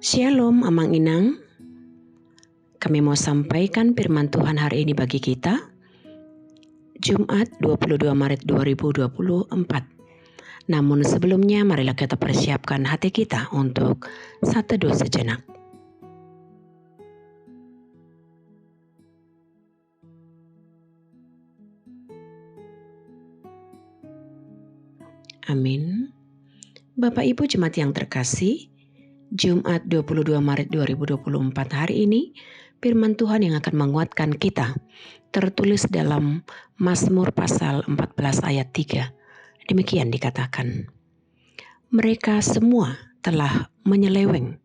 Shalom Amang Inang, kami mau sampaikan firman Tuhan hari ini bagi kita, Jumat 22 Maret 2024. Namun sebelumnya marilah kita persiapkan hati kita untuk satu teduh sejenak. Amin. Bapak Ibu Jemaat yang terkasih, Jumat 22 Maret 2024 hari ini, firman Tuhan yang akan menguatkan kita tertulis dalam Mazmur pasal 14 ayat 3. Demikian dikatakan, mereka semua telah menyeleweng,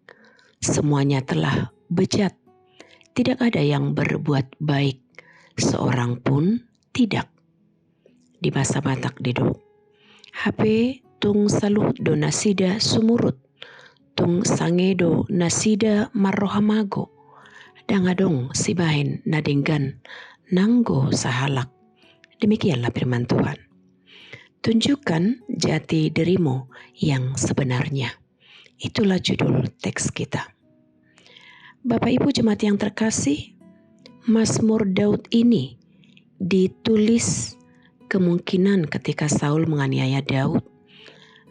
semuanya telah bejat, tidak ada yang berbuat baik, seorang pun tidak. Di bahasa Batak Diduk, HP tung saluh do nasida sumurut, tung sangedo nasida marrohamago, dangadong sibahin nadinggan nanggo sahalak. Demikianlah firman Tuhan. Tunjukkan jati dirimu yang sebenarnya. Itulah judul teks kita. Bapak Ibu Jemaat yang terkasih, Mazmur Daud ini ditulis kemungkinan ketika Saul menganiaya Daud,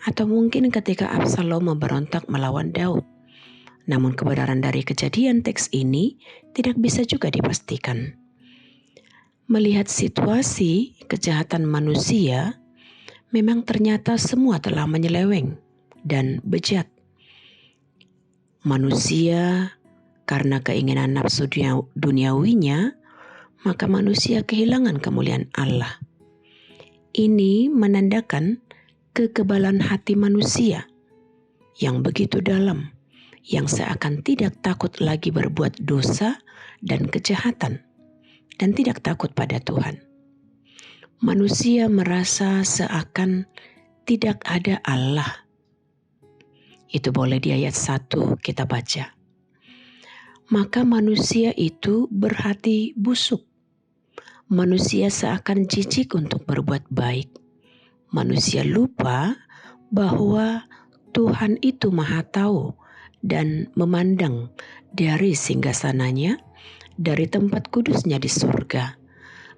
atau mungkin ketika Absalom memberontak melawan Daud. Namun kebenaran dari kejadian teks ini tidak bisa juga dipastikan. Melihat situasi kejahatan manusia, memang ternyata semua telah menyeleweng dan bejat. Manusia karena keinginan nafsu duniawinya, maka manusia kehilangan kemuliaan Allah. Ini menandakan kekebalan hati manusia yang begitu dalam, yang seakan tidak takut lagi berbuat dosa dan kejahatan, dan tidak takut pada Tuhan. Manusia merasa seakan tidak ada Allah. Itu boleh di ayat 1 kita baca. Maka manusia itu berhati busuk. Manusia seakan jijik untuk berbuat baik. Manusia lupa bahwa Tuhan itu Maha Tahu dan memandang dari singgasananya, dari tempat kudusnya di surga,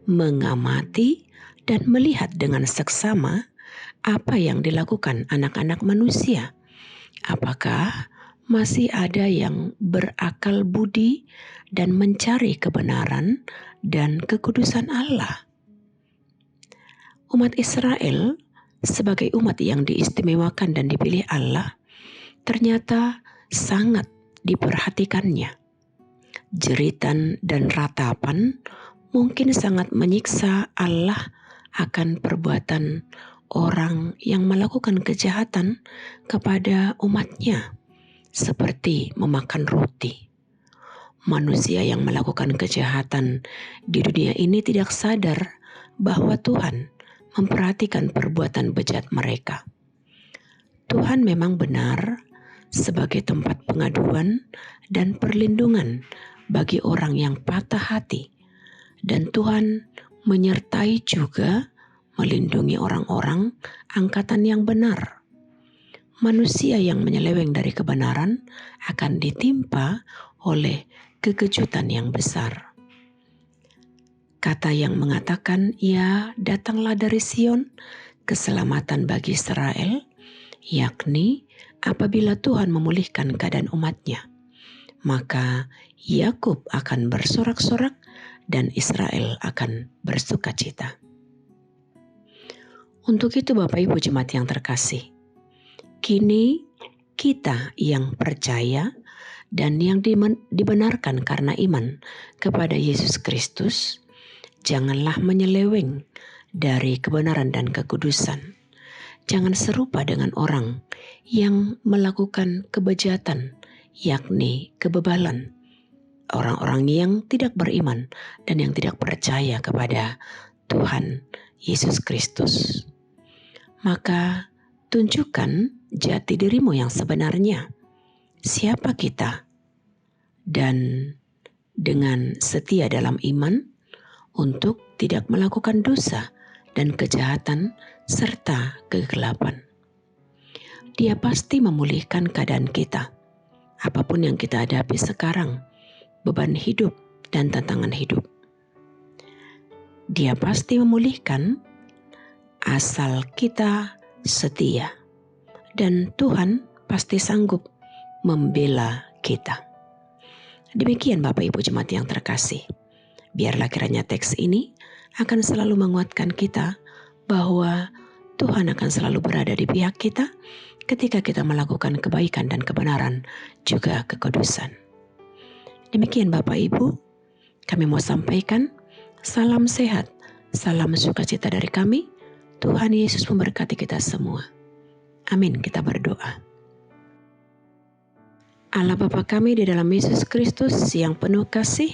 mengamati dan melihat dengan seksama apa yang dilakukan anak-anak manusia. Apakah masih ada yang berakal budi dan mencari kebenaran dan kekudusan Allah? Umat Israel sebagai umat yang diistimewakan dan dipilih Allah ternyata sangat diperhatikannya. Jeritan dan ratapan mungkin sangat menyiksa Allah akan perbuatan orang yang melakukan kejahatan kepada umatnya, seperti memakan roti. Manusia yang melakukan kejahatan di dunia ini tidak sadar bahwa Tuhan memperhatikan perbuatan bejat mereka. Tuhan memang benar sebagai tempat pengaduan dan perlindungan bagi orang yang patah hati, dan Tuhan menyertai juga melindungi orang-orang angkatan yang benar. Manusia yang menyeleweng dari kebenaran akan ditimpa oleh kekejutan yang besar. Kata yang mengatakan, ya datanglah dari Sion keselamatan bagi Israel, yakni apabila Tuhan memulihkan keadaan umatnya, maka Yakub akan bersorak-sorak dan Israel akan bersukacita. Untuk itu Bapak Ibu Jemaat yang terkasih, kini kita yang percaya dan yang dibenarkan karena iman kepada Yesus Kristus, janganlah menyeleweng dari kebenaran dan kekudusan. Jangan serupa dengan orang yang melakukan kebejatan, yakni kebebalan. Orang-orang yang tidak beriman dan yang tidak percaya kepada Tuhan Yesus Kristus. Maka tunjukkan jati dirimu yang sebenarnya. Siapa kita? Dan dengan setia dalam iman untuk tidak melakukan dosa dan kejahatan serta kegelapan. Dia pasti memulihkan keadaan kita. apapun yang kita hadapi sekarang, beban hidup dan tantangan hidup. Dia pasti memulihkan asal kita setia, dan Tuhan pasti sanggup membela kita. Demikian Bapak Ibu Jemaat yang terkasih, biarlah kiranya teks ini akan selalu menguatkan kita bahwa Tuhan akan selalu berada di pihak kita ketika kita melakukan kebaikan dan kebenaran, juga kekudusan. Demikian Bapak Ibu, kami mau sampaikan salam sehat, salam sukacita dari kami. Tuhan Yesus memberkati kita semua. Amin, kita berdoa. Allah Bapa kami di dalam Yesus Kristus yang penuh kasih,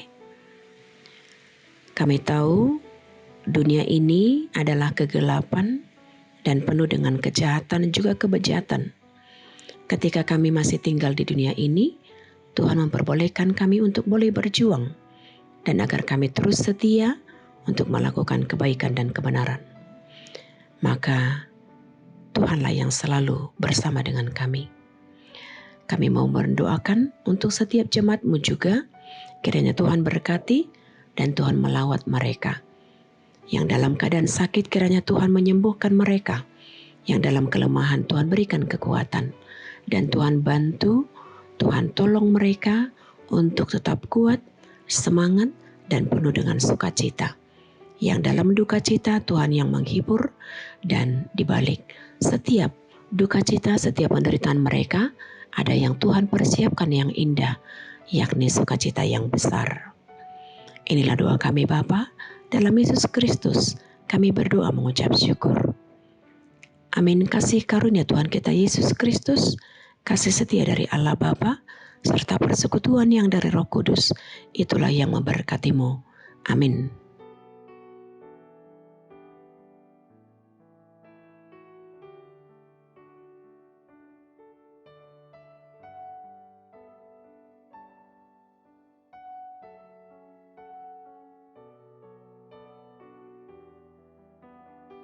kami tahu dunia ini adalah kegelapan dan penuh dengan kejahatan dan juga kebejatan. Ketika kami masih tinggal di dunia ini, Tuhan memperbolehkan kami untuk boleh berjuang dan agar kami terus setia untuk melakukan kebaikan dan kebenaran. Maka Tuhanlah yang selalu bersama dengan kami. Kami mau mendoakan untuk setiap jemaat-Mu juga, kiranya Tuhan berkati dan Tuhan melawat mereka. Yang dalam keadaan sakit kiranya Tuhan menyembuhkan mereka. Yang dalam kelemahan Tuhan berikan kekuatan. Dan Tuhan bantu, Tuhan tolong mereka untuk tetap kuat, semangat, dan penuh dengan sukacita. Yang dalam duka cita Tuhan yang menghibur, dan dibalik setiap duka cita, setiap penderitaan mereka, ada yang Tuhan persiapkan yang indah, yakni sukacita yang besar. Inilah doa kami Bapa, dalam Yesus Kristus kami berdoa mengucap syukur. Amin. Kasih karunia Tuhan kita Yesus Kristus, kasih setia dari Allah Bapa, serta persekutuan yang dari Roh Kudus, itulah yang memberkatimu. Amin.